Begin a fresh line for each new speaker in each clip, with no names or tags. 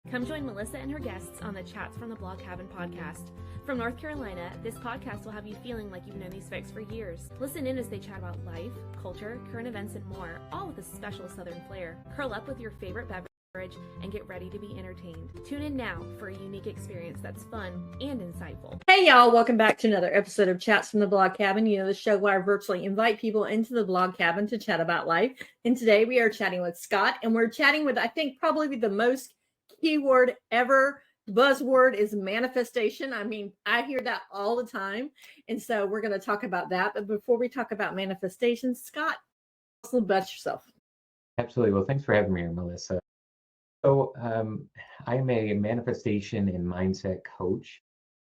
Come join Melissa and her guests on the Chats from the Blog Cabin podcast. From North Carolina, this podcast will have you feeling like you've known these folks for years. Listen in as they chat about life, culture, current events, and more, all with a special Southern flair. Curl up with your favorite beverage and get ready to be entertained. Tune in now for a unique experience that's fun and insightful.
Hey y'all, welcome back to another episode of Chats from the Blog Cabin. You know, the show where I virtually invite people into the blog cabin to chat about life. And today we are chatting with Scott, and we're chatting with, I think, probably the most keyword ever. Buzzword is manifestation. I mean, I hear that all the time. And so we're going to talk about that. But before we talk about manifestation, Scott, tell us a little about yourself.
Absolutely. Well, thanks for having me here, Melissa. So I'm a manifestation and mindset coach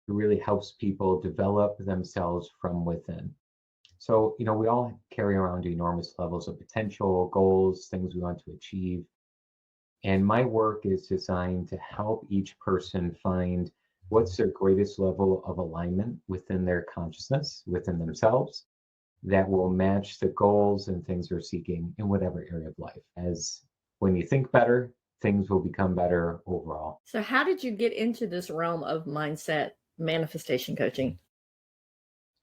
who really helps people develop themselves from within. So, you know, we all carry around enormous levels of potential, goals, things we want to achieve. And my work is designed to help each person find what's their greatest level of alignment within their consciousness, within themselves, that will match the goals and things they're seeking in whatever area of life. As when you think better, things will become better overall.
So how did you get into this realm of mindset manifestation coaching?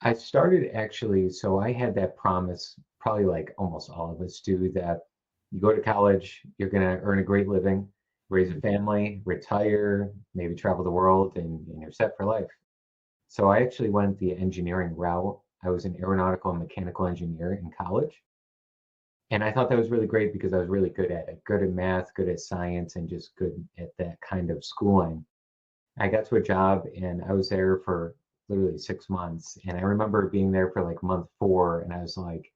I started actually, so I had that promise, probably like almost all of us do, that you go to college, you're going to earn a great living, raise a family, retire, maybe travel the world, and you're set for life. So I actually went the engineering route. I was an aeronautical and mechanical engineer in college. And I thought that was really great because I was really good at it, good at math, good at science, and just good at that kind of schooling. I got to a job and I was there for literally 6 months. And I remember being there for like month 4, and I was like,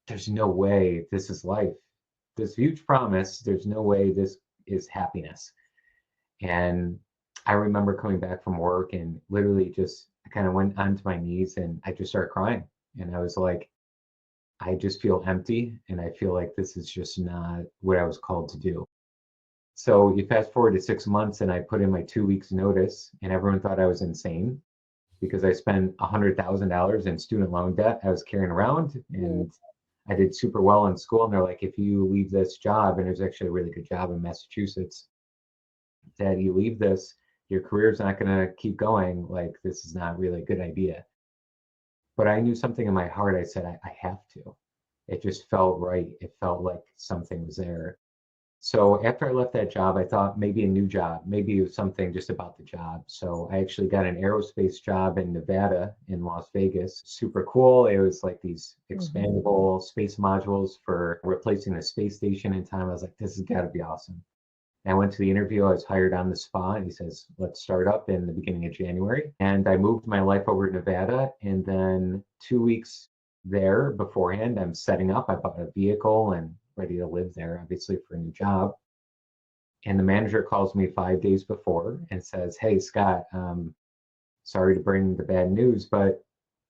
there's no way this is life. This huge promise, there's no way this is happiness. And I remember coming back from work and literally just kind of went onto my knees and I just started crying. And I was like, I just feel empty and I feel like this is just not what I was called to do. So you fast forward to 6 months and I put in my 2 weeks notice, and everyone thought I was insane because I spent $100,000 in student loan debt I was carrying around, and I did super well in school. And they're like, if you leave this job, and there's actually a really good job in Massachusetts, that you leave this, your career's not going to keep going. Like, this is not really a good idea. But I knew something in my heart. I said, I have to. It just felt right. It felt like something was there. So after I left that job, I thought maybe a new job, maybe it was something just about the job. So I actually got an aerospace job in Nevada, in Las Vegas. Super cool. It was like these expandable space modules for replacing the space station in time. I was like, this has got to be awesome. And I went to the interview. I was hired on the spot. And he says, let's start up in the beginning of January. And I moved my life over to Nevada. And then 2 weeks there beforehand, I'm setting up. I bought a vehicle and ready to live there, obviously, for a new job. And the manager calls me 5 days before and says, hey, Scott, sorry to bring the bad news, but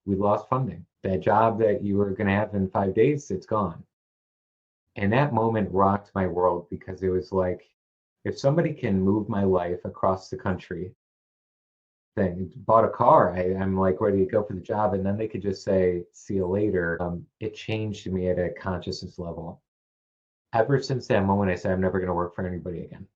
we lost funding. That job that you were going to have in 5 days, it's gone. And that moment rocked my world, because it was like, if somebody can move my life across the country, then bought a car, I'm like ready to go for the job, and then they could just say, see you later. It changed me at a consciousness level. Ever since that moment, I said, I'm never going to work for anybody again.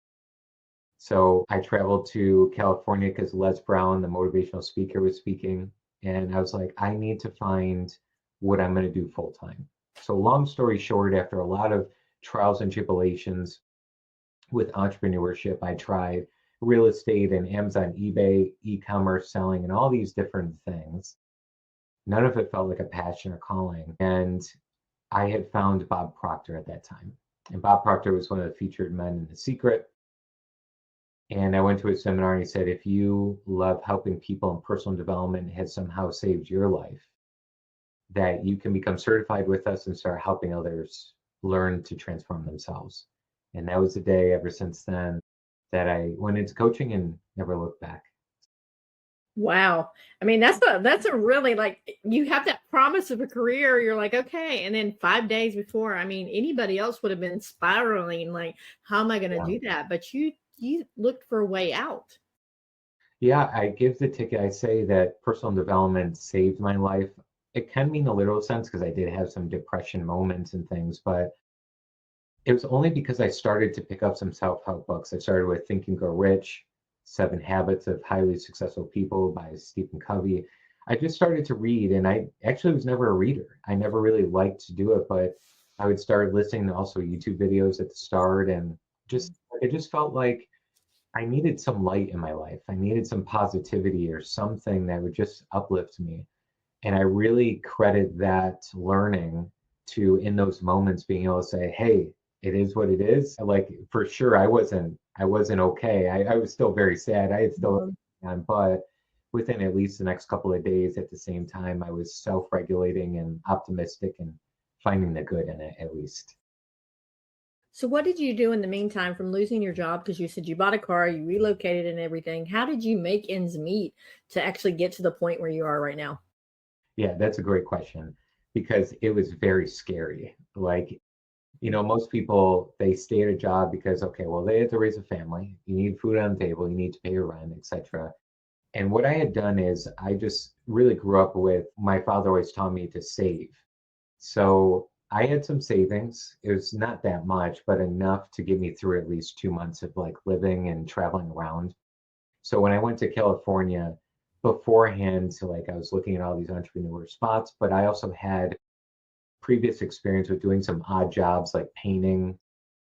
So I traveled to California because Les Brown, the motivational speaker, was speaking. And I was like, I need to find what I'm going to do full time. So long story short, after a lot of trials and tribulations with entrepreneurship, I tried real estate and Amazon, eBay, e-commerce selling, and all these different things. None of it felt like a passion or calling. And I had found Bob Proctor at that time. And Bob Proctor was one of the featured men in The Secret. And I went to a seminar and he said, if you love helping people in personal development has somehow saved your life, that you can become certified with us and start helping others learn to transform themselves. And that was the day ever since then that I went into coaching and never looked back.
Wow. I mean, that's a really, like, you have that promise of a career. You're like, okay. And then 5 days before, I mean, anybody else would have been spiraling, like, how am I going to do that? But you looked for a way out.
Yeah, I give the ticket. I say that personal development saved my life. It can mean a literal sense because I did have some depression moments and things, but It was only because I started to pick up some self-help books. I started with Think and Grow Rich, Seven Habits of Highly Successful People by Stephen Covey. I just started to read, and I actually was never a reader. I never really liked to do it, but I would start listening to also YouTube videos at the start, and just it just felt like I needed some light in my life. I needed some positivity or something that would just uplift me. And I really credit that learning to, in those moments, being able to say, hey, it is what it is. Like, for sure, I wasn't okay. I was still very sad. I had still, but within at least the next couple of days at the same time, I was self-regulating and optimistic and finding the good in it at least.
So what did you do in the meantime from losing your job? Because you said you bought a car, you relocated and everything. How did you make ends meet to actually get to the point where you are right now?
Yeah, that's a great question because it was very scary. Like, most people, they stay at a job because, okay, well, they have to raise a family. You need food on the table, you need to pay your rent, etc. And what I had done is I just really grew up with my father always taught me to save. So I had some savings. It was not that much, but enough to get me through at least 2 months of like living and traveling around. So when I went to California beforehand, so like I was looking at all these entrepreneur spots, but I also had previous experience with doing some odd jobs like painting,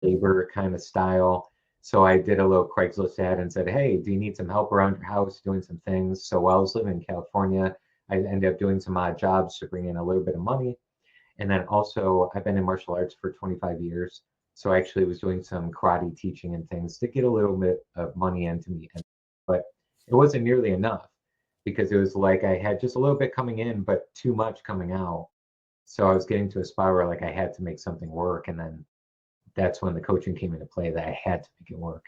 labor kind of style. So I did a little Craigslist ad and said, hey, do you need some help around your house doing some things? So while I was living in California, I ended up doing some odd jobs to bring in a little bit of money. And then also, I've been in martial arts for 25 years. So I actually was doing some karate teaching and things to get a little bit of money into me. But it wasn't nearly enough because it was like I had just a little bit coming in, but too much coming out. So I was getting to a spot where like I had to make something work. And then that's when the coaching came into play that I had to make it work.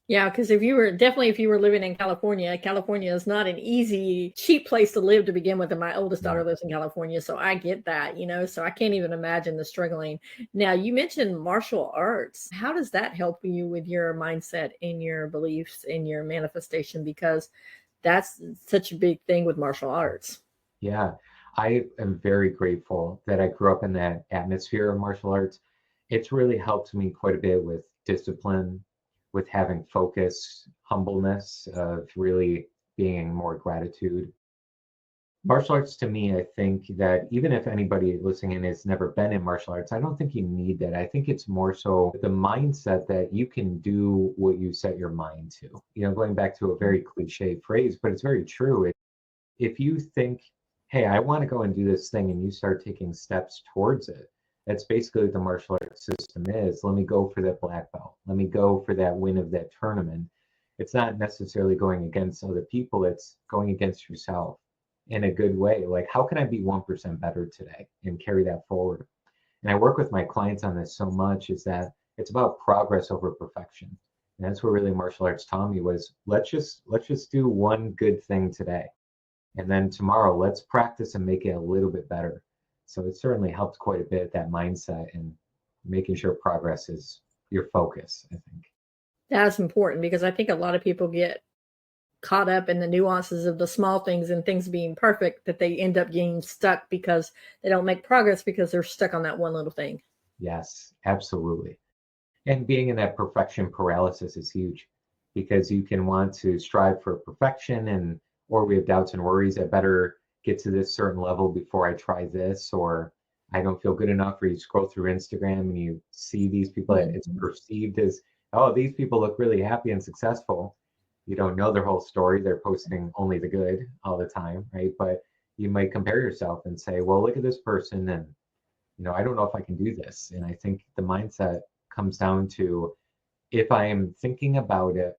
Yeah, because if you were living in California, California is not an easy, cheap place to live to begin with. And my oldest daughter lives in California, so I get that, so I can't even imagine the struggling. Now, you mentioned martial arts. How does that help you with your mindset and your beliefs and your manifestation? Because that's such a big thing with martial arts.
Yeah, I am very grateful that I grew up in that atmosphere of martial arts. It's really helped me quite a bit with discipline, with having focus, humbleness, of really being more gratitude. Martial arts to me, I think that even if anybody listening in has never been in martial arts, I don't think you need that. I think it's more so the mindset that you can do what you set your mind to. Going back to a very cliche phrase, but it's very true. If you think, hey, I want to go and do this thing, and you start taking steps towards it, that's basically what the martial arts system is. Let me go for that black belt. Let me go for that win of that tournament. It's not necessarily going against other people, it's going against yourself in a good way. Like, how can I be 1% better today and carry that forward? And I work with my clients on this so much is that it's about progress over perfection. And that's what really martial arts taught me was let's just do one good thing today. And then tomorrow, let's practice and make it a little bit better. So it certainly helped quite a bit, that mindset and making sure progress is your focus, I think.
That's important because I think a lot of people get caught up in the nuances of the small things and things being perfect that they end up getting stuck because they don't make progress because they're stuck on that one little thing.
Yes, absolutely. And being in that perfection paralysis is huge because you can want to strive for perfection or we have doubts and worries. I better get to this certain level before I try this, or I don't feel good enough, or you scroll through Instagram and you see these people that it's perceived as, oh, these people look really happy and successful. You don't know their whole story. They're posting only the good all the time, right? But you might compare yourself and say, well, look at this person and I don't know if I can do this. And I think the mindset comes down to if I am thinking about it,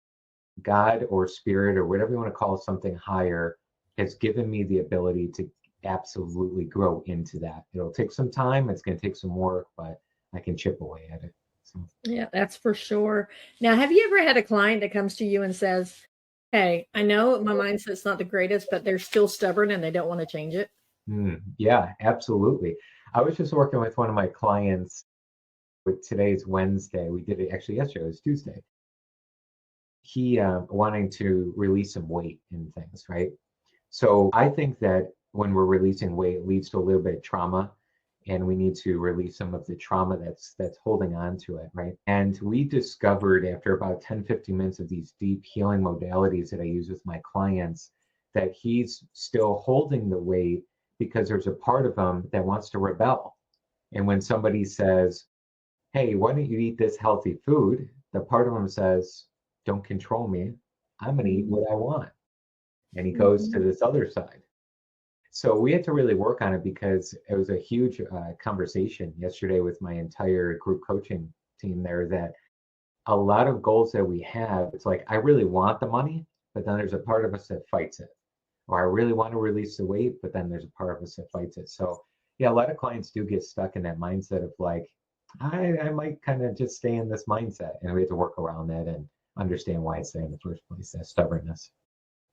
God or spirit or whatever you want to call something higher has given me the ability to absolutely grow into that. It'll take some time, it's going to take some work, but I can chip away at it. So.
Yeah, that's for sure. Now, have you ever had a client that comes to you and says, hey, I know my mindset's not the greatest, but they're still stubborn and they don't want to change it?
Yeah, absolutely. I was just working with one of my clients. With today's Wednesday, we did it actually yesterday, it was Tuesday. He wanting to release some weight in things, right? So I think that when we're releasing weight, it leads to a little bit of trauma. and we need to release some of the trauma that's holding on to it, right? And we discovered after about 10-15 minutes of these deep healing modalities that I use with my clients that he's still holding the weight because there's a part of him that wants to rebel. And when somebody says, hey, why don't you eat this healthy food? The part of him says, don't control me. I'm going to eat what I want. And he goes to this other side. So we had to really work on it because it was a huge conversation yesterday with my entire group coaching team there, that a lot of goals that we have, it's like, I really want the money, but then there's a part of us that fights it. Or I really want to release the weight, but then there's a part of us that fights it. So yeah, a lot of clients do get stuck in that mindset of like, I might kind of just stay in this mindset, and we have to work around that and understand why it's there in the first place, that stubbornness.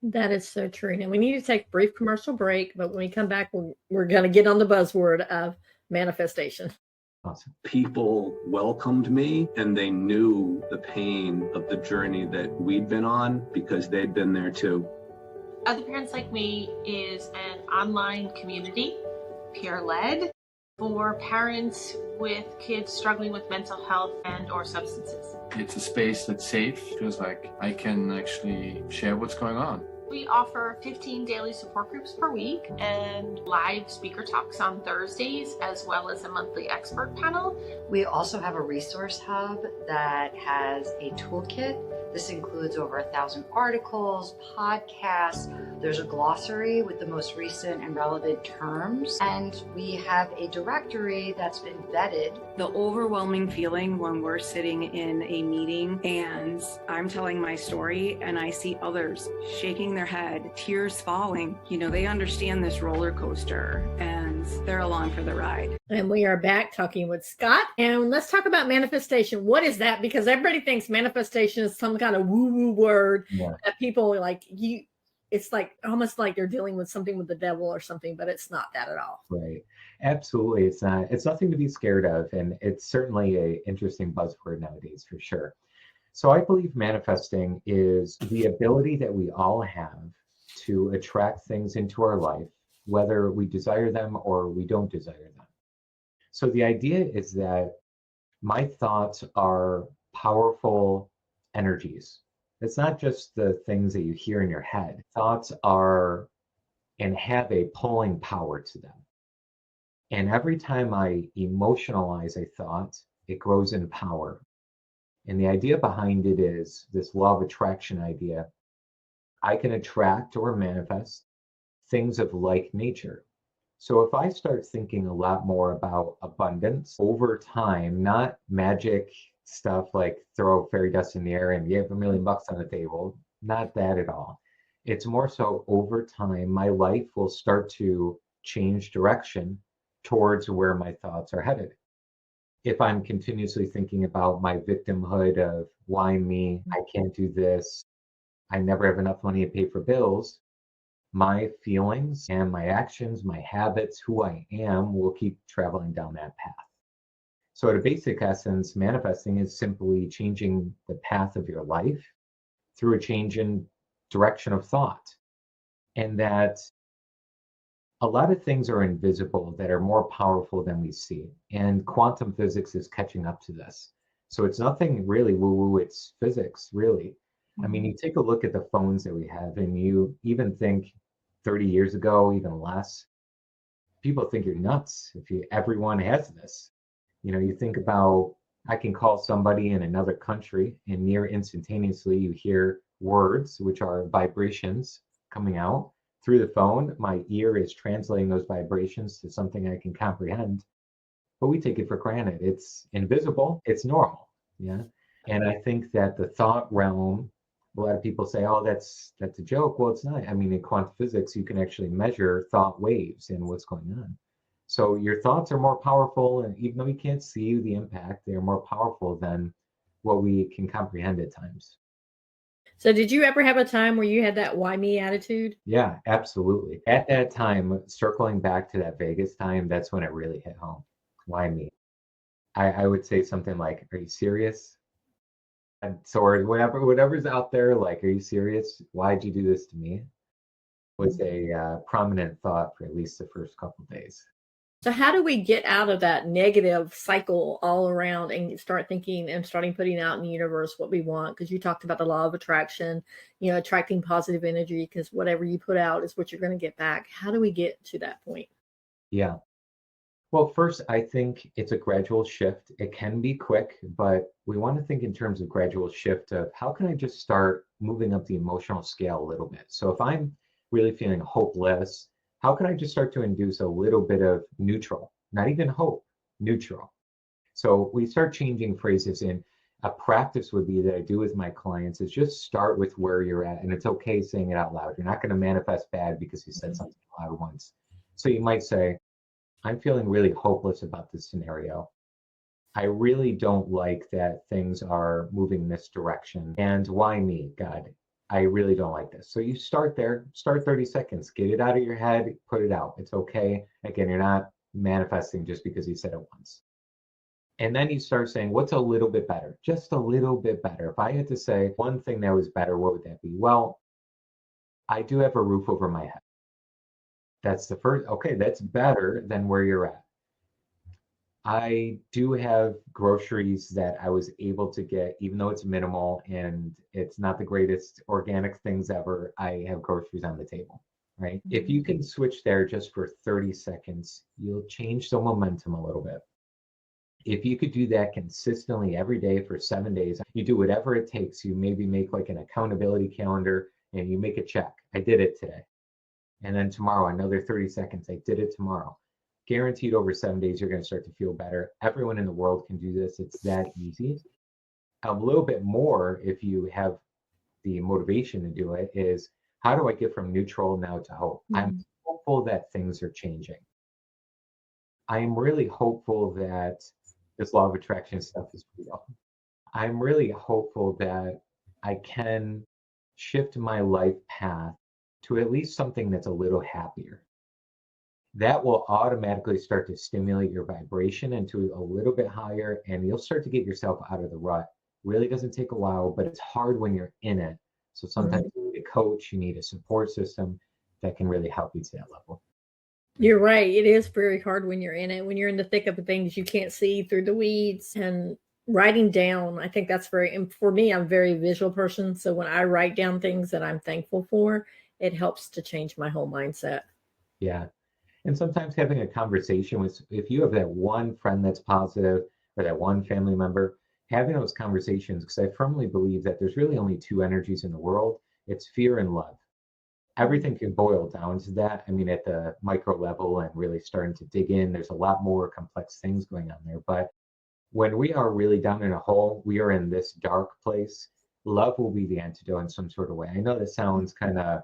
That is so true. Now we need to take a brief commercial break, but when we come back, we're going to get on the buzzword of manifestation.
Awesome.
People welcomed me, and they knew the pain of the journey that we'd been on because they'd been there too.
Other Parents Like Me is an online community, peer-led, for parents with kids struggling with mental health and or substances.
It's a space that's safe. Feels like I can actually share what's going on.
We offer 15 daily support groups per week and live speaker talks on Thursdays, as well as a monthly expert panel.
We also have a resource hub that has a toolkit. This includes over 1,000 articles, podcasts. There's a glossary with the most recent and relevant terms. And we have a directory that's been vetted.
The overwhelming feeling when we're sitting in a meeting and I'm telling my story and I see others shaking their head, tears falling, they understand this roller coaster and they're along for the ride.
And we are back talking with Scott. And let's talk about manifestation. What is that? Because everybody thinks manifestation is some kind of woo-woo word that people like it's like almost like they're dealing with something with the devil or something, but it's not that at all.
Right. Absolutely. It's not. It's nothing to be scared of. And it's certainly an interesting buzzword nowadays for sure. So I believe manifesting is the ability that we all have to attract things into our life, whether we desire them or we don't desire them. So the idea is that my thoughts are powerful energies. It's not just the things that you hear in your head. Thoughts are and have a pulling power to them. And every time I emotionalize a thought, it grows in power. And the idea behind it is this law of attraction idea. I can attract or manifest things of like nature. So if I start thinking a lot more about abundance over time, not magic stuff like throw fairy dust in the air and you have $1 million on the table, not that at all. It's more so over time, my life will start to change direction towards where my thoughts are headed. If I'm continuously thinking about my victimhood of why me, I can't do this, I never have enough money to pay for bills, my feelings and my actions, my habits, who I am will keep traveling down that path. So at a basic essence, manifesting is simply changing the path of your life through a change in direction of thought. And that a lot of things are invisible that are more powerful than we see. And quantum physics is catching up to this. So it's nothing really woo-woo, it's physics, really. I mean, you take a look at the phones that we have, and you even think 30 years ago, even less, people think you're nuts if everyone has this. You think about, I can call somebody in another country and near instantaneously you hear words, which are vibrations coming out through the phone. My ear is translating those vibrations to something I can comprehend, but we take it for granted. It's invisible, it's normal. Yeah. And I think that the thought realm, a lot of people say, oh, that's a joke. Well, it's not. I mean, in quantum physics, you can actually measure thought waves and what's going on. So your thoughts are more powerful, and even though we can't see the impact, they are more powerful than what we can comprehend at times.
So did you ever have a time where you had that why me attitude?
Yeah, absolutely. At that time, circling back to that Vegas time, that's when it really hit home. Why me? I would say something like, are you serious? And so, or whatever's out there, like, are you serious? Why'd you do this to me? Was a prominent thought for at least the first couple of days.
So how do we get out of that negative cycle all around and start thinking and starting putting out in the universe what we want? Because you talked about the law of attraction, attracting positive energy, because whatever you put out is what you're going to get back. How do we get to that point?
Yeah. Well, first, I think it's a gradual shift. It can be quick, but we want to think in terms of gradual shift of how can I just start moving up the emotional scale a little bit? So if I'm really feeling hopeless, how can I just start to induce a little bit of neutral, not even hope, neutral? So we start changing phrases in a practice would be that I do with my clients is just start with where you're at. And it's okay saying it out loud. You're not going to manifest bad because you said something loud once. So you might say, I'm feeling really hopeless about this scenario. I really don't like that things are moving this direction. And why me, God? I really don't like this. So you start there, start 30 seconds, get it out of your head, put it out. It's okay. Again, you're not manifesting just because you said it once. And then you start saying, what's a little bit better? Just a little bit better. If I had to say one thing that was better, what would that be? Well, I do have a roof over my head. That's the first, okay, that's better than where you're at. I do have groceries that I was able to get, even though it's minimal and it's not the greatest organic things ever, I have groceries on the table, right? If you can switch there just for 30 seconds, you'll change the momentum a little bit. If you could do that consistently every day for 7 days, you do whatever it takes. You maybe make like an accountability calendar and you make a check. I did it today. And then tomorrow, another 30 seconds. I did it tomorrow. Guaranteed over 7 days, you're going to start to feel better. Everyone in the world can do this. It's that easy. A little bit more, if you have the motivation to do it, is how do I get from neutral now to hope? I'm hopeful that things are changing. I am really hopeful that this law of attraction stuff is real. I'm really hopeful that I can shift my life path to at least something that's a little happier. That will automatically start to stimulate your vibration into a little bit higher, and you'll start to get yourself out of the rut. Really doesn't take a while, but it's hard when you're in it. So sometimes you need a coach, you need a support system that can really help you to that level.
You're right. It is very hard when you're in it. When you're in the thick of the things, you can't see through the weeds. And writing down, I think that's and for me, I'm a very visual person. So when I write down things that I'm thankful for, it helps to change my whole mindset.
Yeah. And sometimes having a conversation with, if you have that one friend that's positive or that one family member, having those conversations, because I firmly believe that there's really only two energies in the world. It's fear and love. Everything can boil down to that. I mean, at the micro level and really starting to dig in, there's a lot more complex things going on there. But when we are really down in a hole, we are in this dark place, love will be the antidote in some sort of way. I know that sounds kind of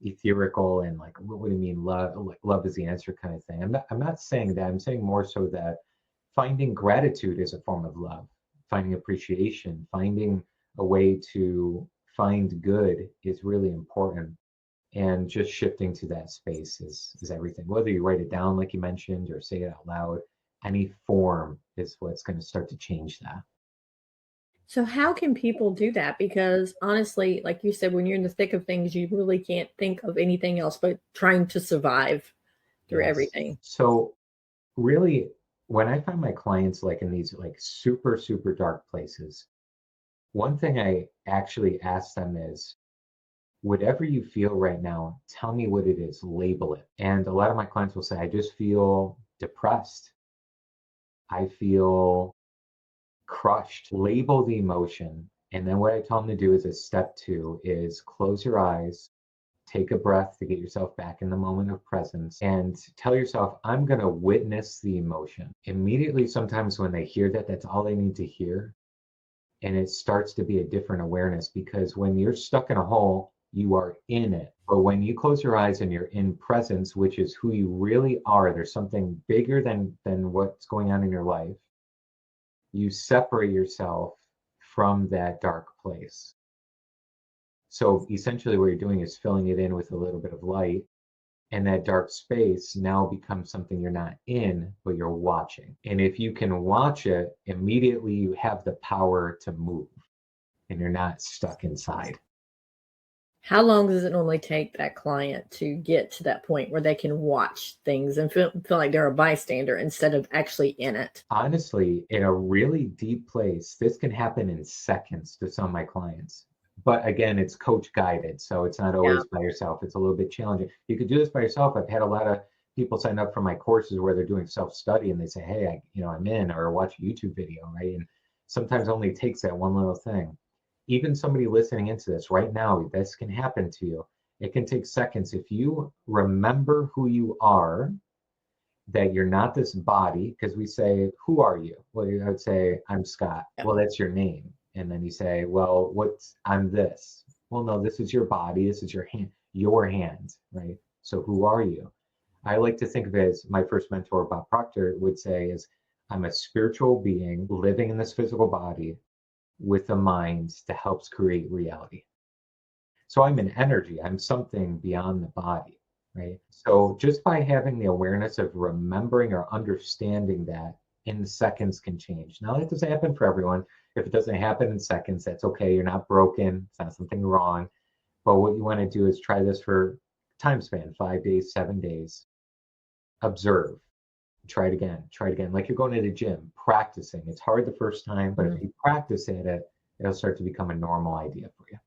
etherical and like, what do you mean love? Like love is the answer kind of thing. I'm not saying that. I'm saying more so that finding gratitude is a form of love, finding appreciation, finding a way to find good is really important. And just shifting to that space is everything. Whether you write it down, like you mentioned, or say it out loud, any form is what's going to start to change that.
So how can people do that? Because honestly, like you said, when you're in the thick of things, you really can't think of anything else but trying to survive through everything.
So really, when I find my clients like in these like super, super dark places, one thing I actually ask them is, whatever you feel right now, tell me what it is, label it. And a lot of my clients will say, I just feel depressed. I feel crushed. Label the emotion. And then what I tell them to do is a step 2 is close your eyes, take a breath to get yourself back in the moment of presence, and tell yourself, I'm going to witness the emotion. Immediately, sometimes when they hear that, that's all they need to hear. And it starts to be a different awareness, because when you're stuck in a hole, you are in it. But when you close your eyes and you're in presence, which is who you really are, there's something bigger than what's going on in your life. You separate yourself from that dark place. So essentially what you're doing is filling it in with a little bit of light, and that dark space now becomes something you're not in, but you're watching. And if you can watch it, immediately you have the power to move and you're not stuck inside.
How long does it normally take that client to get to that point where they can watch things and feel like they're a bystander instead of actually in it?
Honestly, in a really deep place, this can happen in seconds to some of my clients. But again, it's coach guided, so it's not
Yeah.
always by yourself. It's a little bit challenging. You could do this by yourself. I've had a lot of people sign up for my courses where they're doing self-study and they say, "Hey, I'm in," or watch a YouTube video, right? And sometimes it only takes that one little thing. Even somebody listening into this right now, this can happen to you. It can take seconds. If you remember who you are, that you're not this body, because we say, "Who are you?" Well, I would say, "I'm Scott." Well, that's your name. And then you say, "Well, I'm this." Well, no, this is your body. This is your hands, right? So who are you? I like to think of it as my first mentor, Bob Proctor, would say is, "I'm a spiritual being living in this physical body with a mind that helps create reality." So I'm an energy, I'm something beyond the body, right? So just by having the awareness of remembering or understanding that in seconds can change. Now, that doesn't happen for everyone. If it doesn't happen in seconds, that's okay. You're not broken, it's not something wrong. But what you want to do is try this for time span, 5 days, 7 days. Observe, try it again. Like you're going to the gym, practicing. It's hard the first time, but if you practice at it, it'll start to become a normal idea for you.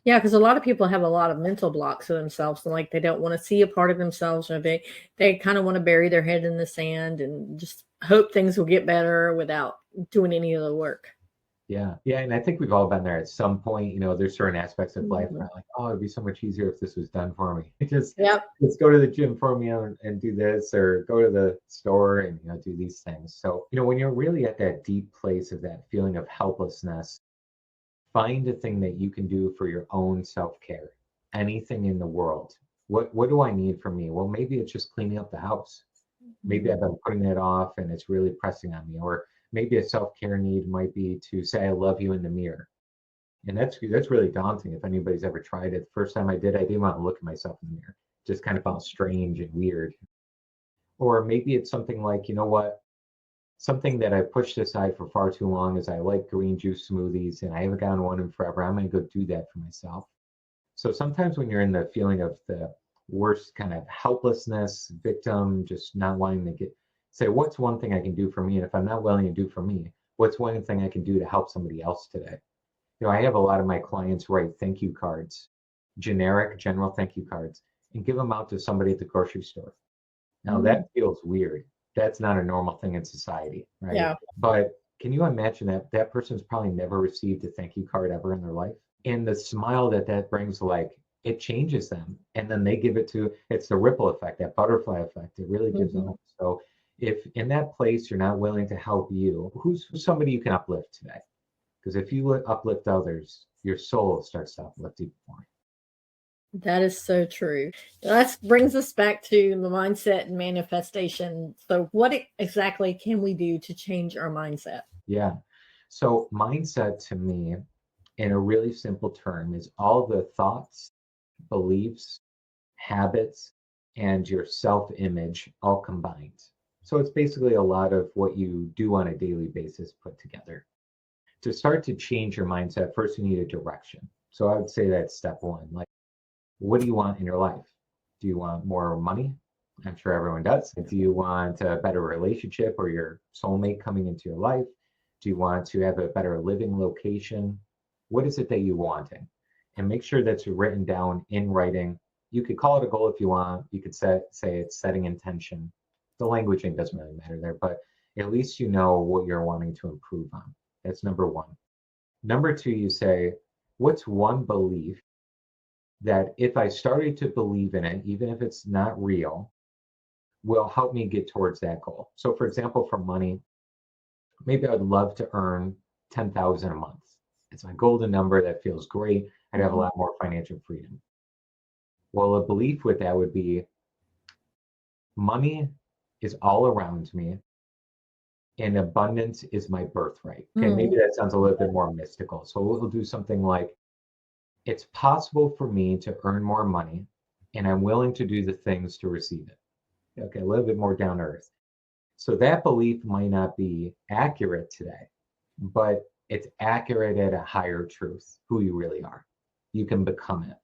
Yeah, because a lot of people have a lot of mental blocks of themselves, and like they don't want to see a part of themselves, or they kind of want to bury their head in the sand and just hope things will get better without doing any of the work.
Yeah. Yeah. And I think we've all been there at some point. There's certain aspects of life where
Mhm.
I'm like, oh, it'd be so much easier if this was done for me.
Yep.
Just go to the gym for me and do this, or go to the store and, do these things. So, when you're really at that deep place of that feeling of helplessness, find a thing that you can do for your own self-care. Anything in the world. What do I need from me? Well, maybe it's just cleaning up the house. Maybe I've been putting it off and it's really pressing on me. Or maybe a self-care need might be to say I love you in the mirror. And that's really daunting if anybody's ever tried it. The first time I did, I didn't want to look at myself in the mirror. Just kind of felt strange and weird. Or maybe it's something like, something that I pushed aside for far too long is I like green juice smoothies and I haven't gotten one in forever. I'm going to go do that for myself. So sometimes when you're in the feeling of the worst kind of helplessness, victim, just not wanting to say, what's one thing I can do for me? And if I'm not willing to do for me, what's one thing I can do to help somebody else today? I have a lot of my clients write thank you cards, generic, general thank you cards, and give them out to somebody at the grocery store. Now that feels weird. That's not a normal thing in society, right?
Yeah.
But can you imagine that that person's probably never received a thank you card ever in their life? And the smile that brings, like, it changes them. And then they give it it's the ripple effect, that butterfly effect. It really gives them. So if in that place you're not willing to help you, who's somebody you can uplift today? Because if you uplift others, your soul starts to uplift even more.
That is so true. That brings us back to the mindset and manifestation. So, what exactly can we do to change our mindset?
Yeah. So mindset to me, in a really simple term, is all the thoughts, beliefs, habits, and your self-image all combined. So it's basically a lot of what you do on a daily basis put together. To start to change your mindset, first you need a direction. So I would say that's step one. Like, what do you want in your life? Do you want more money? I'm sure everyone does. Do you want a better relationship or your soulmate coming into your life? Do you want to have a better living location? What is it that you're wanting? And make sure that's written down in writing. You could call it a goal if you want. You could say it's setting intention. The languaging doesn't really matter there, but at least you know what you're wanting to improve on. That's number one. Number two, you say, what's one belief that if I started to believe in it, even if it's not real, will help me get towards that goal? So for example, for money, maybe I'd love to earn 10,000 a month. It's my golden number that feels great. I'd have a lot more financial freedom. Well, a belief with that would be money is all around me and abundance is my birthright. Okay, maybe that sounds a little bit more mystical. So we'll do something like, it's possible for me to earn more money and I'm willing to do the things to receive it. Okay, a little bit more down to earth. So that belief might not be accurate today, but it's accurate at a higher truth, who you really are. You can become it.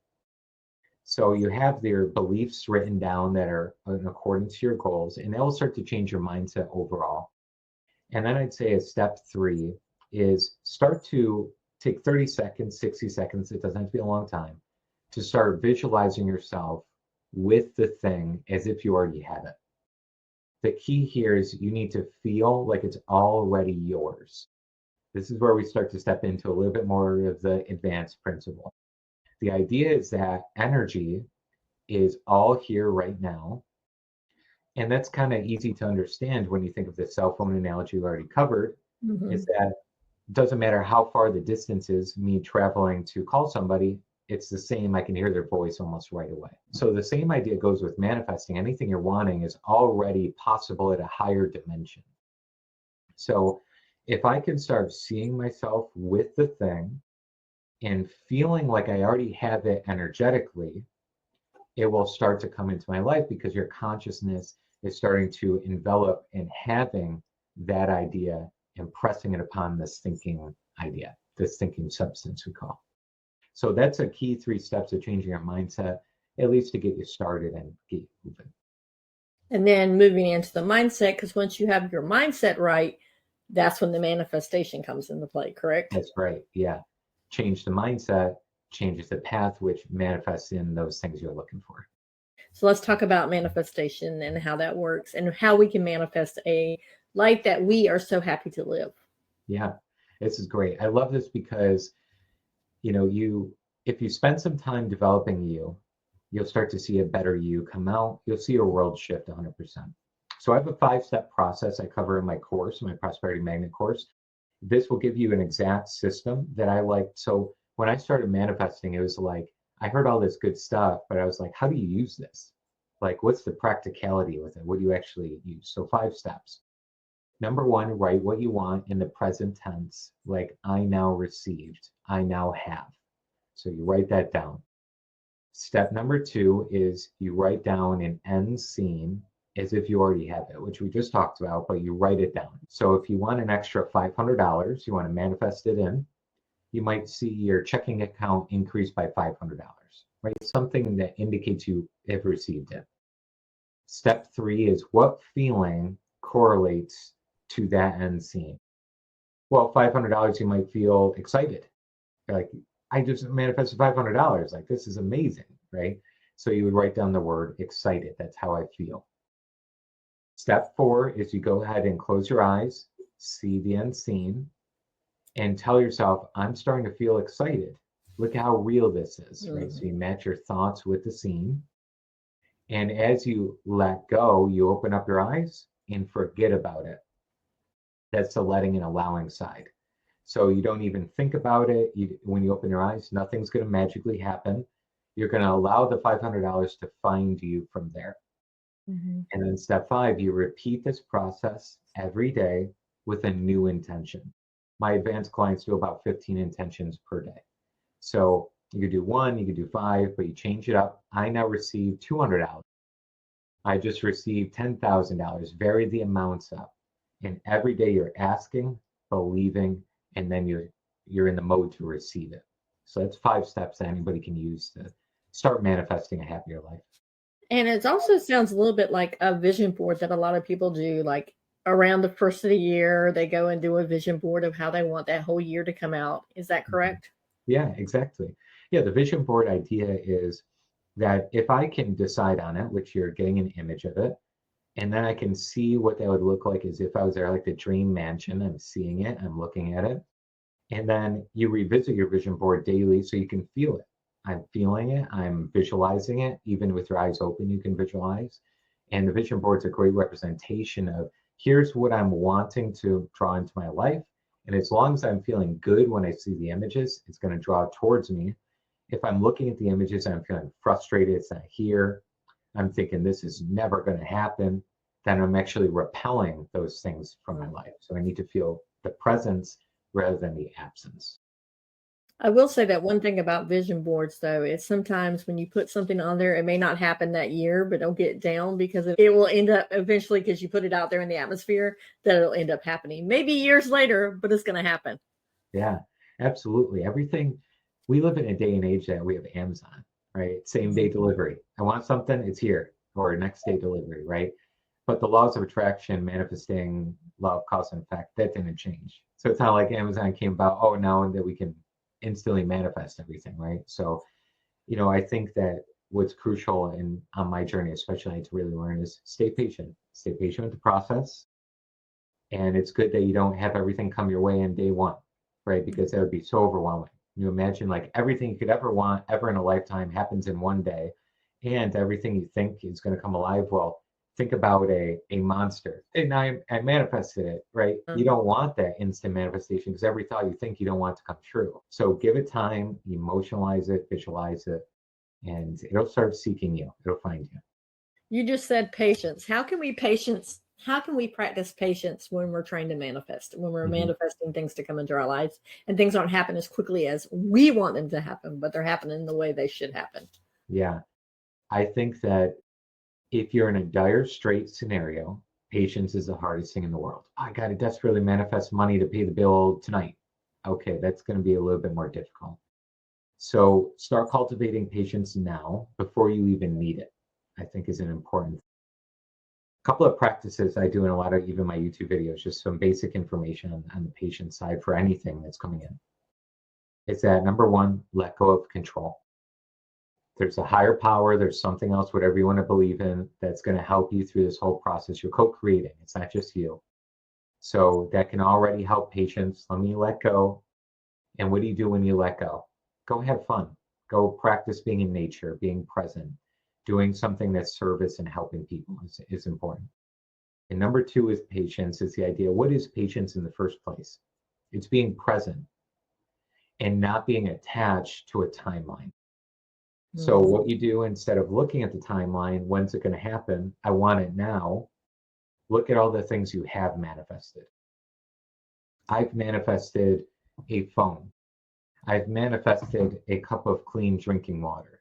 So you have their beliefs written down that are in accordance to your goals, and that will start to change your mindset overall. And then I'd say a step 3 is start to take 30 seconds, 60 seconds, it doesn't have to be a long time, to start visualizing yourself with the thing as if you already had it. The key here is you need to feel like it's already yours. This is where we start to step into a little bit more of the advanced principle. The idea is that energy is all here right now. And that's kind of easy to understand when you think of the cell phone analogy we already covered, is that it doesn't matter how far the distance is, me traveling to call somebody, it's the same. I can hear their voice almost right away. So the same idea goes with manifesting. Anything you're wanting is already possible at a higher dimension. So if I can start seeing myself with the thing and feeling like I already have it energetically, it will start to come into my life because your consciousness is starting to envelop and having that idea and pressing it upon this thinking idea, this thinking substance we call. So that's a key 3 steps of changing your mindset, at least to get you started and get you moving.
And then moving into the mindset, because once you have your mindset right, that's when the manifestation comes into play, correct?
That's right. Yeah. Change the mindset, changes the path, which manifests in those things you're looking for.
So let's talk about manifestation and how that works and how we can manifest a life that we are so happy to live.
Yeah, this is great. I love this because, if you spend some time developing you'll start to see a better you come out. You'll see your world shift 100%. So I have a 5-step process I cover in my course, my Prosperity Magnet course. This will give you an exact system that I like. So when I started manifesting, it was like, I heard all this good stuff, but I was like, how do you use this? Like, what's the practicality with it? What do you actually use? So 5 steps. Number 1, write what you want in the present tense, like I now received, I now have. So you write that down. Step number 2 is you write down an end scene as if you already have it, which we just talked about, but you write it down. So if you want an extra $500, you want to manifest it in, you might see your checking account increase by $500, right? Something that indicates you have received it. Step 3 is what feeling correlates to that end scene. Well, $500, you might feel excited. Like, I just manifested $500. Like, this is amazing, right? So you would write down the word excited. That's how I feel. Step 4 is you go ahead and close your eyes, see the end scene, and tell yourself, I'm starting to feel excited. Look how real this is, right? So you match your thoughts with the scene. And as you let go, you open up your eyes and forget about it. That's the letting and allowing side. So you don't even think about it. When you open your eyes, nothing's going to magically happen. You're going to allow the $500 to find you from there. And then step 5, you repeat this process every day with a new intention. My advanced clients do about 15 intentions per day. So you could do 1, you could do 5, but you change it up. I now receive $200. I just received $10,000. Vary the amounts up. And every day you're asking, believing, and then you're in the mode to receive it. So that's 5 steps that anybody can use to start manifesting a happier life.
And it also sounds a little bit like a vision board that a lot of people do, like around the first of the year, they go and do a vision board of how they want that whole year to come out. Is that correct?
Yeah, exactly. Yeah, the vision board idea is that if I can decide on it, which you're getting an image of it, and then I can see what that would look like as if I was there, like the dream mansion. I'm seeing it, I'm looking at it. And then you revisit your vision board daily so you can feel it. I'm feeling it, I'm visualizing it. Even with your eyes open, you can visualize. And the vision board's a great representation of here's what I'm wanting to draw into my life. And as long as I'm feeling good when I see the images, it's going to draw towards me. If I'm looking at the images and I'm feeling frustrated, it's not here, I'm thinking this is never going to happen, then I'm actually repelling those things from my life. So I need to feel the presence rather than the absence.
I will say that one thing about vision boards, though, is sometimes when you put something on there, it may not happen that year, but it'll get down because it will end up eventually, because you put it out there in the atmosphere, that it'll end up happening. Maybe years later, but it's going to happen.
Yeah, absolutely. Everything, we live in a day and age that we have Amazon. right? Same day delivery. I want something, it's here, or next day delivery, right? But the laws of attraction, manifesting, law of cause and effect, that didn't change. So it's not like Amazon came about, oh, now that we can instantly manifest everything, right? So, I think that what's crucial on my journey, especially I had to really learn, is stay patient. Stay patient with the process. And it's good that you don't have everything come your way in day one, right? Because that would be so overwhelming. You imagine like everything you could ever want ever in a lifetime happens in one day, and everything you think is going to come alive. Well, think about a monster. And I manifested it, right? You don't want that instant manifestation because every thought you think you don't want to come true. So give it time, emotionalize it, visualize it, and it'll start seeking you. It'll find you.
You just said patience. How can we practice patience when we're trying to manifest, when we're manifesting things to come into our lives and things aren't happening as quickly as we want them to happen, but they're happening the way they should happen?
Yeah. I think that if you're in a dire straight scenario, patience is the hardest thing in the world. I got to desperately manifest money to pay the bill tonight. Okay, that's going to be a little bit more difficult. So start cultivating patience now before you even need it, I think is an important. Couple of practices I do in a lot of even my YouTube videos, just some basic information on the patient side for anything that's coming in. It's that number one, let go of control. There's a higher power, there's something else, whatever you want to believe in, that's going to help you through this whole process. You're co-creating, it's not just you. So that can already help patients. Let me let go. And what do you do when you let go? Go have fun. Go practice being in nature, being present, doing something that's service and helping people is important. And number two is patience, is the idea. What is patience in the first place? It's being present and not being attached to a timeline. So what you do, instead of looking at the timeline, when's it going to happen? I want it now. Look at all the things you have manifested. I've manifested a phone. I've manifested a cup of clean drinking water.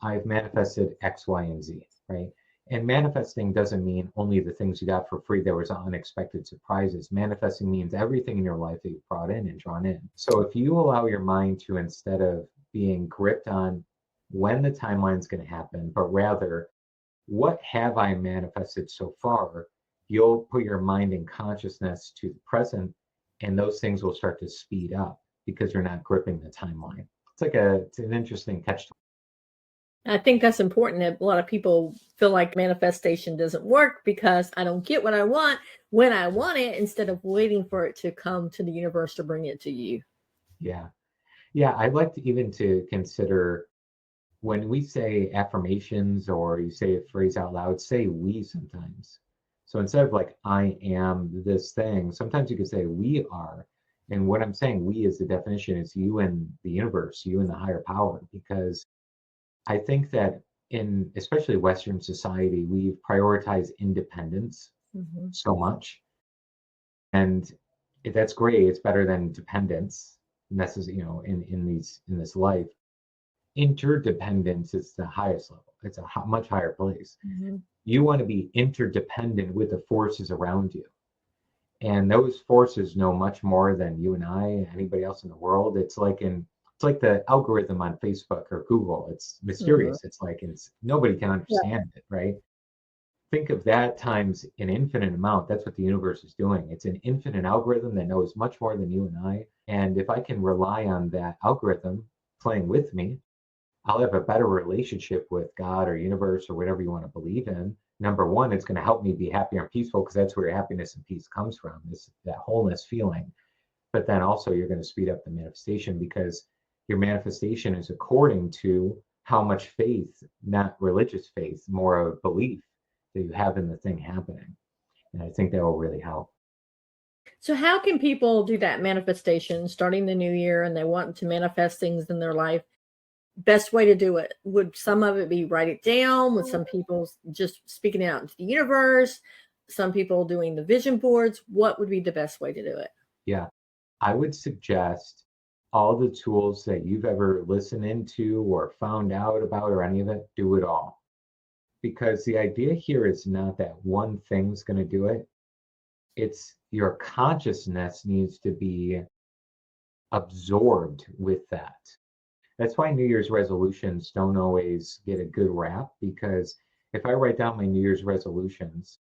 I've manifested X, Y, and Z, right? And manifesting doesn't mean only the things you got for free. There was unexpected surprises. Manifesting means everything in your life that you've brought in and drawn in. So if you allow your mind to, instead of being gripped on when the timeline's going to happen, but rather, what have I manifested so far? You'll put your mind and consciousness to the present, and those things will start to speed up because you're not gripping the timeline. It's an interesting catch.
I think that's important. That a lot of people feel like manifestation doesn't work because I don't get what I want when I want it, instead of waiting for it to come to the universe to bring it to you.
Yeah. I'd like to consider, when we say affirmations or you say a phrase out loud, say we sometimes. So instead of like, I am this thing, sometimes you can say we are. And what I'm saying, we, is the definition, is you and the universe, you and the higher power. Because I think that in especially Western society, we've prioritized independence so much. And that's great. It's better than dependence. And that's, in this life. Interdependence is the highest level. It's a much higher place. You want to be interdependent with the forces around you. And those forces know much more than you and I, anybody else in the world. It's like the algorithm on Facebook or Google. It's mysterious. It's like nobody can understand it, right? Think of that times an infinite amount. That's what the universe is doing. It's an infinite algorithm that knows much more than you and I. And if I can rely on that algorithm playing with me, I'll have a better relationship with God or universe or whatever you want to believe in. Number one, it's going to help me be happier and peaceful, because that's where happiness and peace comes from, that wholeness feeling. But then also you're going to speed up the manifestation, because your manifestation is according to how much faith, not religious faith, more of belief that you have in the thing happening. And I think that will really help.
So how can people do that manifestation starting the new year and they want to manifest things in their life? Best way to do it? Would some of it be write it down? Would some people just speaking it out into the universe? Some people doing the vision boards? What would be the best way to do it?
Yeah, I would suggest all the tools that you've ever listened into or found out about or any of it, do it all. Because the idea here is not that one thing's going to do it. It's your consciousness needs to be absorbed with that. That's why New Year's resolutions don't always get a good rap, because if I write down my New Year's resolutions,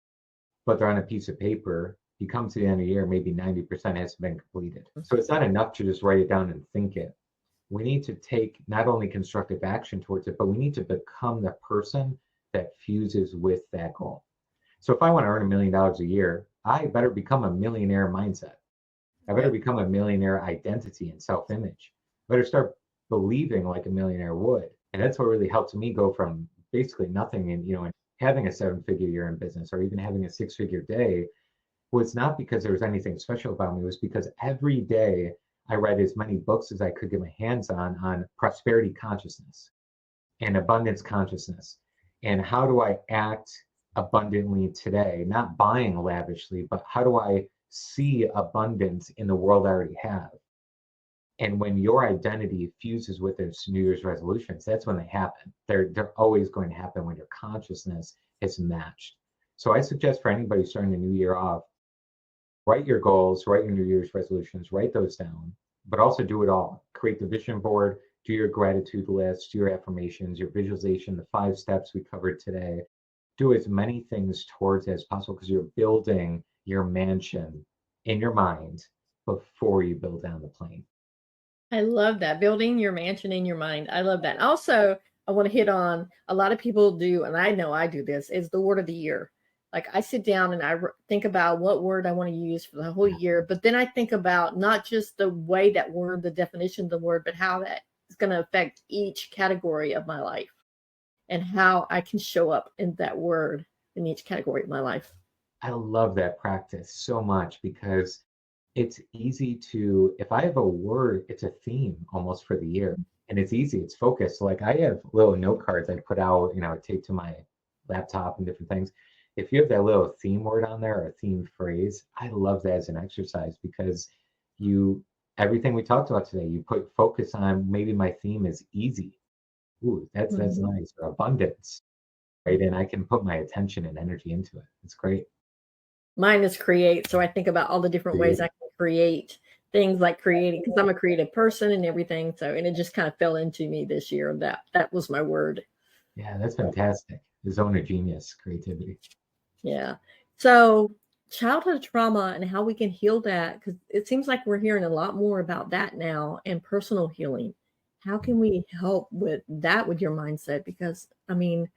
but they're on a piece of paper, you come to the end of the year, maybe 90% hasn't been completed. So it's not enough to just write it down and think it. We need to take not only constructive action towards it, but we need to become the person that fuses with that goal. So if I want to earn $1 million a year, I better become a millionaire mindset. I better become a millionaire identity and self-image. I better start believing like a millionaire would. And that's what really helped me go from basically nothing and, and having a 7-figure year in business, or even having a 6-figure day, was not because there was anything special about me. It was because every day I read as many books as I could get my hands on prosperity consciousness and abundance consciousness. And how do I act abundantly today? Not buying lavishly, but how do I see abundance in the world I already have? And when your identity fuses with those New Year's resolutions, that's when they happen. They're always going to happen when your consciousness is matched. So I suggest for anybody starting the new year off, write your goals, write your New Year's resolutions, write those down, but also do it all. Create the vision board, do your gratitude list, do your affirmations, your visualization, the 5 steps we covered today. Do as many things towards it as possible, because you're building your mansion in your mind before you build down the plane.
I love that. Building your mansion in your mind. I love that. Also, I want to hit on, a lot of people do, and I know I do this, is the word of the year. Like, I sit down and I think about what word I want to use for the whole year, but then I think about not just the way that word, the definition of the word, but how that is going to affect each category of my life and how I can show up in that word in each category of my life.
I love that practice so much, because it's easy to, if I have a word, it's a theme almost for the year, and it's easy, it's focused. Like, I have little note cards I put out, taped to my laptop and different things. If you have that little theme word on there, or a theme phrase, I love that as an exercise, because everything we talked about today, you put focus on, maybe my theme is easy. Ooh, that's nice. Or abundance, right? And I can put my attention and energy into it. It's great.
Mine is create. So I think about all the different ways I can create things, like creating, because I'm a creative person and everything. So, and it just kind of fell into me this year. That was my word.
Yeah, that's fantastic. The zone of genius, creativity.
Yeah. So childhood trauma and how we can heal that, because it seems like we're hearing a lot more about that now, and personal healing. How can we help with that, with your mindset? Because, I mean,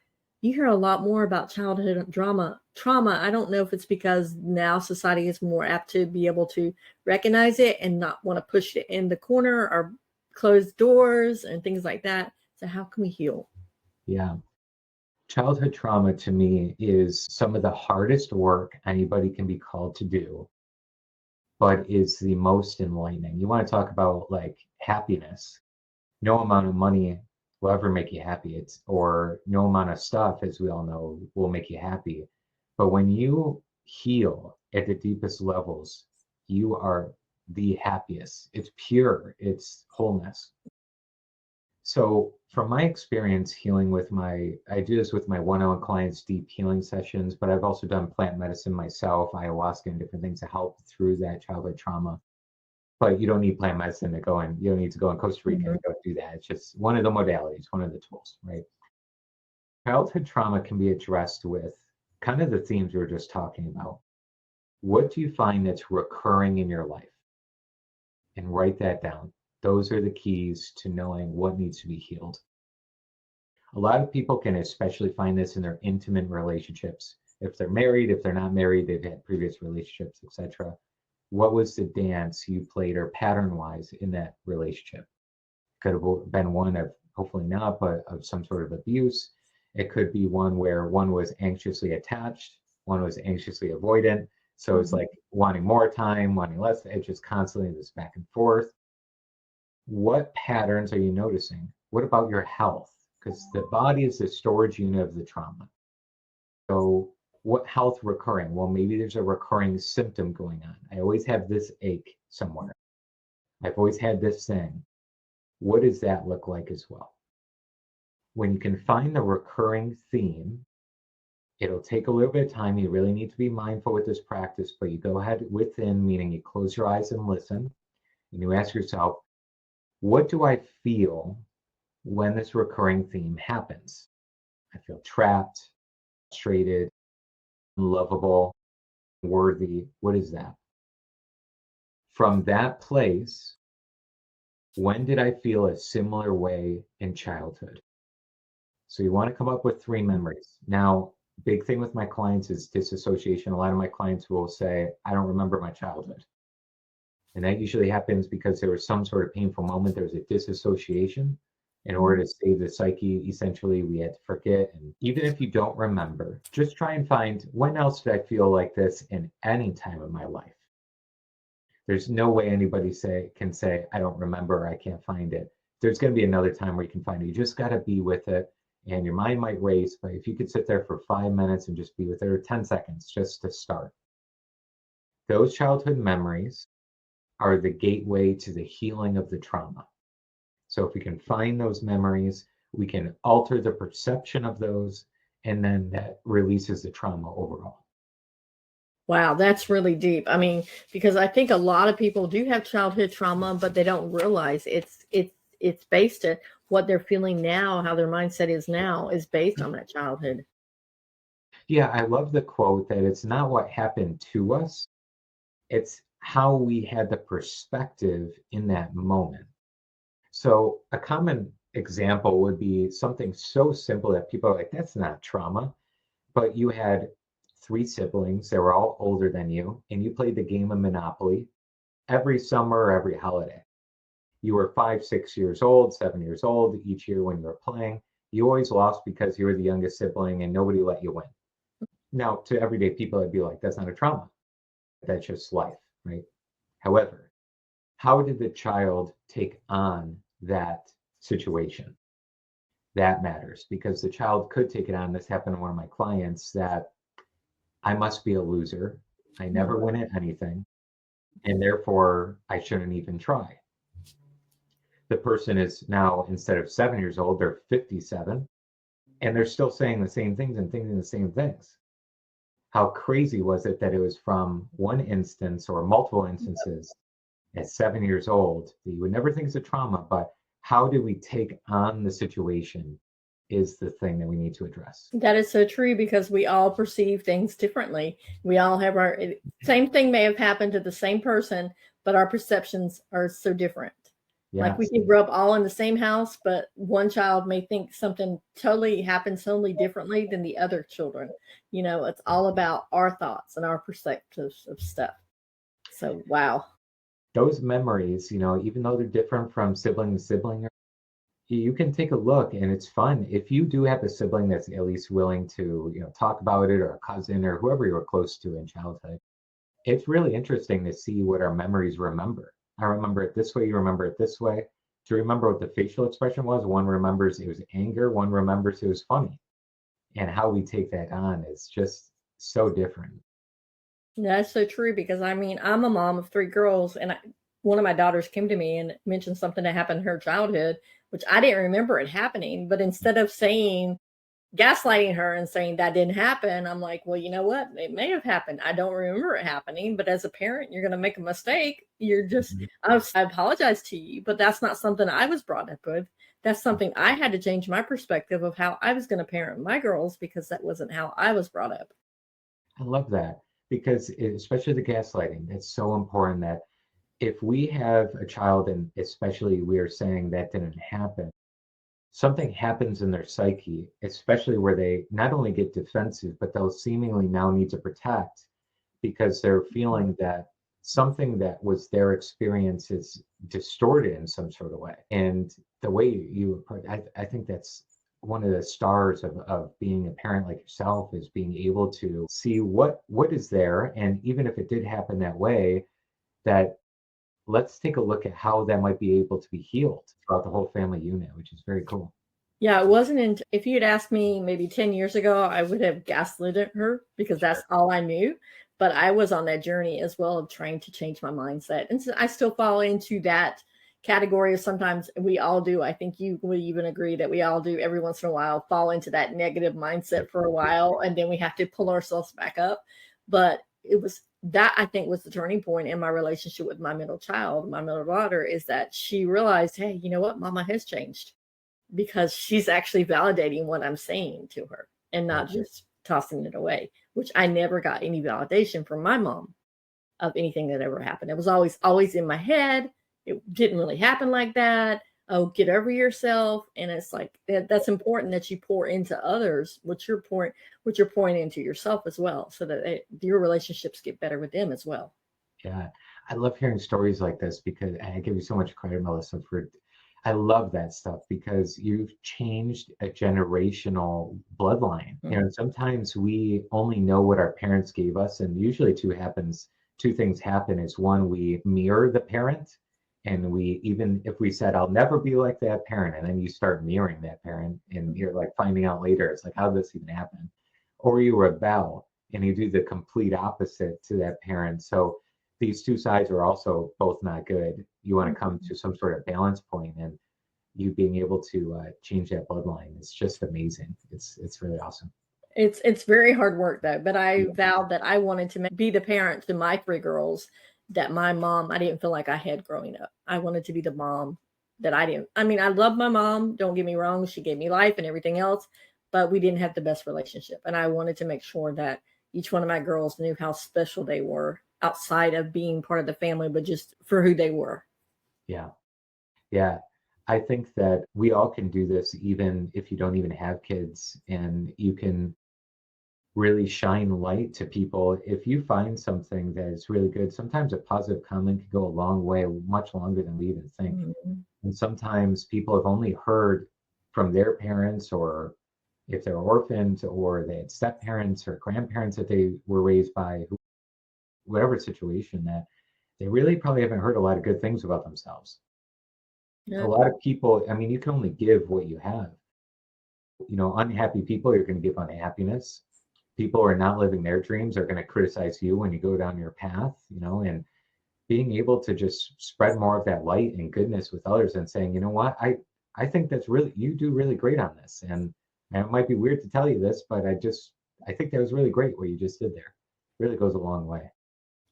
you hear a lot more about childhood trauma. I don't know if it's because now society is more apt to be able to recognize it and not want to push it in the corner or close doors and things like that. So how can we heal?
Yeah. Childhood trauma, to me, is some of the hardest work anybody can be called to do, but is the most enlightening. You want to talk about like happiness. No amount of money will ever make you happy. Or no amount of stuff, as we all know, will make you happy. But when you heal at the deepest levels, you are the happiest. It's pure, it's wholeness. So from my experience healing I do this with my one-on-one clients, deep healing sessions, but I've also done plant medicine myself, ayahuasca and different things to help through that childhood trauma. But you don't need plant medicine you don't need to go in Costa Rica and go do that. It's just one of the modalities, one of the tools, right? Childhood trauma can be addressed with kind of the themes we were just talking about. What do you find that's recurring in your life? And write that down. Those are the keys to knowing what needs to be healed. A lot of people can especially find this in their intimate relationships. If they're married, if they're not married, they've had previous relationships, etc. What was the dance you played, or pattern-wise, in that relationship? Could have been one of, hopefully not, but of some sort of abuse. It could be one where one was anxiously attached, one was anxiously avoidant. So it's like wanting more time, wanting less. It's just constantly this back and forth. What patterns are you noticing? What about your health? Because the body is the storage unit of the trauma. So what health recurring? Well, maybe there's a recurring symptom going on. I always have this ache somewhere. I've always had this thing. What does that look like as well? When you can find the recurring theme, it'll take a little bit of time. You really need to be mindful with this practice, but you go ahead within, meaning you close your eyes and listen, and you ask yourself, what do I feel when this recurring theme happens. I feel trapped, frustrated, unlovable, worthy. What is that? From that place, when did I feel a similar way in childhood? So you want to come up with 3 memories. Now, big thing with my clients is disassociation. A lot of my clients will say, I don't remember my childhood. And that usually happens because there was some sort of painful moment. There was a disassociation. In order to save the psyche, essentially, we had to forget. And even if you don't remember, just try and find, when else did I feel like this in any time of my life? There's no way anybody can say, I don't remember, or I can't find it. There's going to be another time where you can find it. You just got to be with it, and your mind might race, but if you could sit there for 5 minutes and just be with it, or 10 seconds just to start. Those childhood memories are the gateway to the healing of the trauma. So if we can find those memories, we can alter the perception of those, and then that releases the trauma overall.
Wow, that's really deep. I mean, because I think a lot of people do have childhood trauma, but they don't realize it's based on what they're feeling now, how their mindset is now is based on that childhood.
Yeah, I love the quote that it's not what happened to us, it's how we had the perspective in that moment. So a common example would be something so simple that people are like, that's not trauma. But you had 3 siblings, they were all older than you, and you played the game of Monopoly every summer or every holiday. You were 5, 6 years old, 7 years old each year when you were playing. You always lost because you were the youngest sibling and nobody let you win. Now, to everyday people, I'd be like, that's not a trauma. That's just life, right? However, how did the child take on that situation? That matters, because the child could take it on. This happened to one of my clients, that I must be a loser. I never win at anything, and therefore I shouldn't even try. The person is now, instead of 7 years old, they're 57, and they're still saying the same things and thinking the same things. How crazy was it that it was from one instance or multiple instances at 7 years old that you would never think is a trauma, but how do we take on the situation is the thing that we need to address.
That is so true, because we all perceive things differently. We all have our same thing may have happened to the same person, but our perceptions are so different.
Yes.
Like we can grow up all in the same house, but one child may think something totally happens totally differently than the other children. You know, it's all about our thoughts and our perspectives of stuff. So, wow.
Those memories, even though they're different from sibling to sibling, you can take a look, and it's fun. If you do have a sibling that's at least willing to, talk about it, or a cousin or whoever you were close to in childhood, it's really interesting to see what our memories remember. I remember it this way, you remember it this way. To remember what the facial expression was, one remembers it was anger, one remembers it was funny. And how we take that on is just so different.
That's so true, because I mean, I'm a mom of 3 girls, and one of my daughters came to me and mentioned something that happened in her childhood, which I didn't remember it happening. But instead of gaslighting her and saying that didn't happen, I'm like, well, you know what? It may have happened. I don't remember it happening, but as a parent, you're going to make a mistake. You're just, I apologize to you, but that's not something I was brought up with. That's something I had to change my perspective of how I was going to parent my girls, because that wasn't how I was brought up.
I love that, because especially the gaslighting, it's so important that if we have a child, and especially we are saying that didn't happen, something happens in their psyche, especially where they not only get defensive, but they'll seemingly now need to protect, because they're feeling that something that was their experience is distorted in some sort of way. And the way I think that's one of the stars of being a parent like yourself, is being able to see what is there. And even if it did happen that way, that let's take a look at how that might be able to be healed throughout the whole family unit, which is very cool.
Yeah, it wasn't if you'd asked me maybe 10 years ago, I would have gaslit her, because that's all I knew. But I was on that journey as well of trying to change my mindset. And so I still fall into that category of, sometimes we all do. I think you would even agree that we all do every once in a while fall into that negative mindset for a while, and then we have to pull ourselves back up. But it was that, I think, was the turning point in my relationship with my middle child, my middle daughter, is that she realized, hey, you know what? Mama has changed. because she's actually validating what I'm saying to her and not just tossing it away, which I never got any validation from my mom of anything that ever happened. It was always in my head. It didn't really happen like that. Oh, get over yourself. And it's like that's important that you pour into others what you're pouring into yourself as well, so that your relationships get better with them as well.
Yeah, I love hearing stories like this because and I give you so much credit, Melissa, for I love that stuff because you've changed a generational bloodline. You know, sometimes we only know what our parents gave us, and usually two things happen is one, we mirror the parent, and we even if we said, I'll never be like that parent, and then you start mirroring that parent, and you're like finding out later, it's like, how did this even happen? Or you rebel and you do the complete opposite to that parent. So these two sides are also both not good. You want to come to some sort of balance point, and you being able to change that bloodline is just amazing. It's really awesome.
It's very hard work though, but I vowed that I wanted to be the parent to my three girls that my mom I didn't feel like I had growing up. I wanted to be the mom that I didn't. I mean, I love my mom, don't get me wrong, she gave me life and everything else, but we didn't have the best relationship. And I wanted to make sure that each one of my girls knew how special they were outside of being part of the family, but just for who they were.
Yeah. Yeah. I think that we all can do this even if you don't even have kids, and you can really shine light to people. If you find something that is really good, sometimes a positive comment can go a long way, much longer than we even think. And sometimes people have only heard from their parents, or if they're orphans, or they had step parents or grandparents that they were raised by, whatever situation, that they really probably haven't heard a lot of good things about themselves. A lot of people, I mean, you can only give what you have. You know, unhappy people, you're going to give unhappiness. People who are not living their dreams are going to criticize you when you go down your path, you know, and being able to just spread more of that light and goodness with others and saying, you know what, I think that's really, you do really great on this. And it might be weird to tell you this, but I think that was really great what you just did there. Really goes a long way.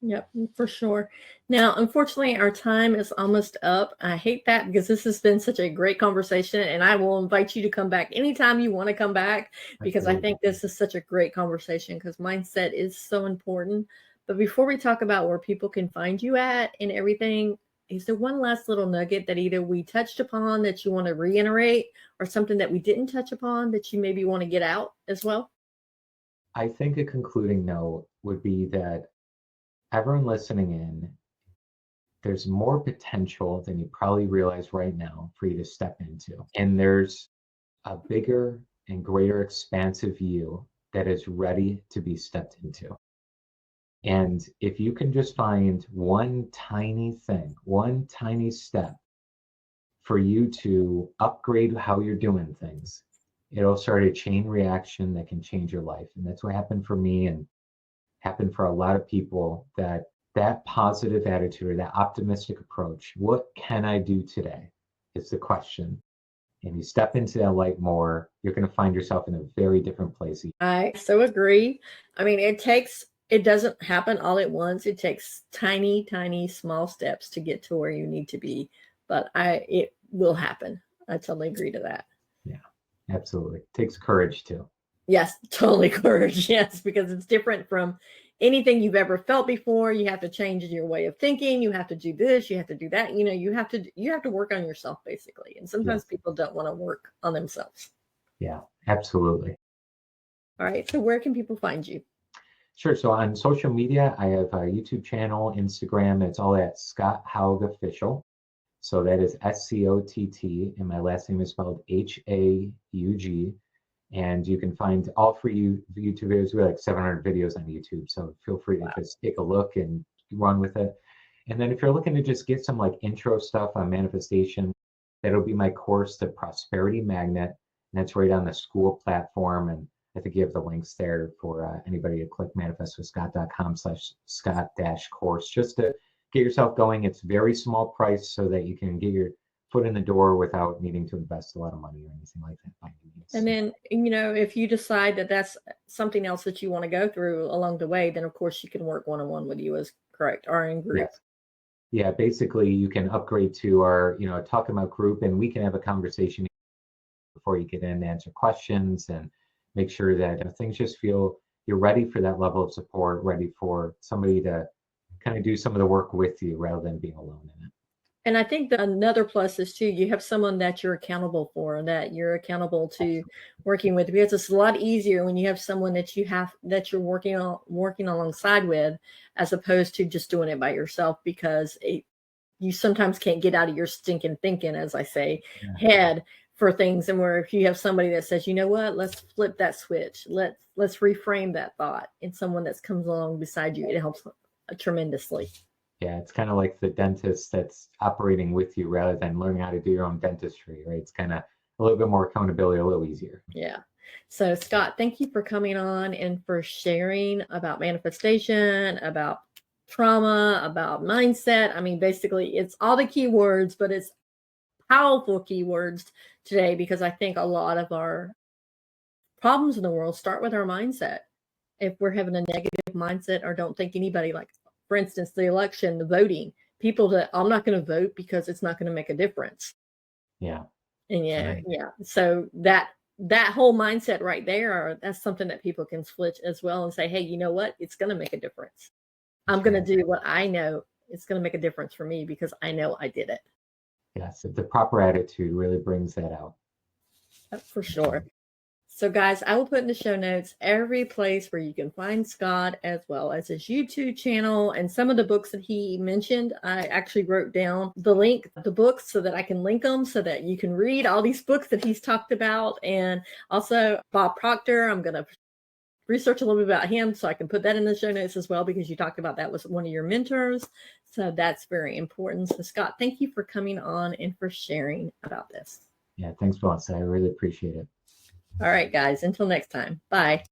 Yep, for sure. Now, unfortunately, our time is almost up. I hate that because this has been such a great conversation, and I will invite you to come back anytime you want to come back, because I think this is such a great conversation because mindset is so important. But before we talk about where people can find you at and everything, is there one last little nugget that either we touched upon that you want to reiterate, or something that we didn't touch upon that you maybe want to get out as well?
I think a concluding note would be that everyone listening in, there's more potential than you probably realize right now for you to step into. And there's a bigger and greater expansive you that is ready to be stepped into. And if you can just find one tiny thing, one tiny step for you to upgrade how you're doing things, it'll start a chain reaction that can change your life. And that's what happened for me, and happened for a lot of people, that positive attitude or that optimistic approach. What can I do today is the question. And you step into that light more, you're going to find yourself in a very different place.
I so agree. I mean, it doesn't happen all at once. It takes tiny, tiny, small steps to get to where you need to be. But it will happen. I totally agree to that.
Yeah, absolutely. It takes courage too.
Yes, totally courage. Yes, because it's different from anything you've ever felt before. You have to change your way of thinking. You have to do this. You have to do that. You know, you have to work on yourself basically. And sometimes people don't want to work on themselves.
Yeah, absolutely.
All right. So where can people find you?
Sure. So on social media, I have a YouTube channel, Instagram. It's all at Scott Haug Official. So that is SCOTT, and my last name is spelled HAUG. And you can find all free YouTube videos. We have like 700 videos on YouTube. So feel free to just take a look and run with it. And then if you're looking to just get some like intro stuff on manifestation, that'll be my course, The Prosperity Magnet. And that's right on the school platform. And I think you have the links there for anybody to click manifestwithscott.com/Scott-course just to get yourself going. It's very small price so that you can get your foot in the door without needing to invest a lot of money or anything like that.
And then, you know, if you decide that that's something else that you want to go through along the way, then of course you can work one-on-one with you, as correct, or in group.
Yes. Yeah, basically you can upgrade to our, talking about group, and we can have a conversation before you get in, answer questions, and make sure that things just feel you're ready for that level of support, ready for somebody to kind of do some of the work with you rather than being alone in it.
And I think that another plus is too, you have someone that you're accountable for, that you're accountable to working with, because it's a lot easier when you have someone that you're working alongside with, as opposed to just doing it by yourself, because you sometimes can't get out of your stinking thinking, as I say, head for things. And where if you have somebody that says, you know what, let's flip that switch, let's reframe that thought, and someone that comes along beside you, it helps tremendously.
Yeah, it's kind of like the dentist that's operating with you rather than learning how to do your own dentistry, right? It's kind of a little bit more accountability, a little easier.
Yeah. So Scott, thank you for coming on and for sharing about manifestation, about trauma, about mindset. I mean, basically it's all the keywords, but it's powerful keywords today, because I think a lot of our problems in the world start with our mindset. If we're having a negative mindset or don't think anybody, like, for instance, the election, the voting, people that I'm not going to vote because it's not going to make a difference.
Yeah.
And
Right.
So that whole mindset right there, that's something that people can switch as well and say, hey, you know what? It's going to make a difference. I'm going to do what I know. It's going to make a difference for me because I know I did it.
Yes, the proper attitude really brings that out.
For sure. So guys, I will put in the show notes every place where you can find Scott, as well as his YouTube channel and some of the books that he mentioned. I actually wrote down the books so that I can link them so that you can read all these books that he's talked about. And also Bob Proctor, I'm going to research a little bit about him so I can put that in the show notes as well, because you talked about that was one of your mentors. So that's very important. So Scott, thank you for coming on and for sharing about this.
Yeah, thanks, Melissa. I really appreciate it.
All right, guys, until next time. Bye.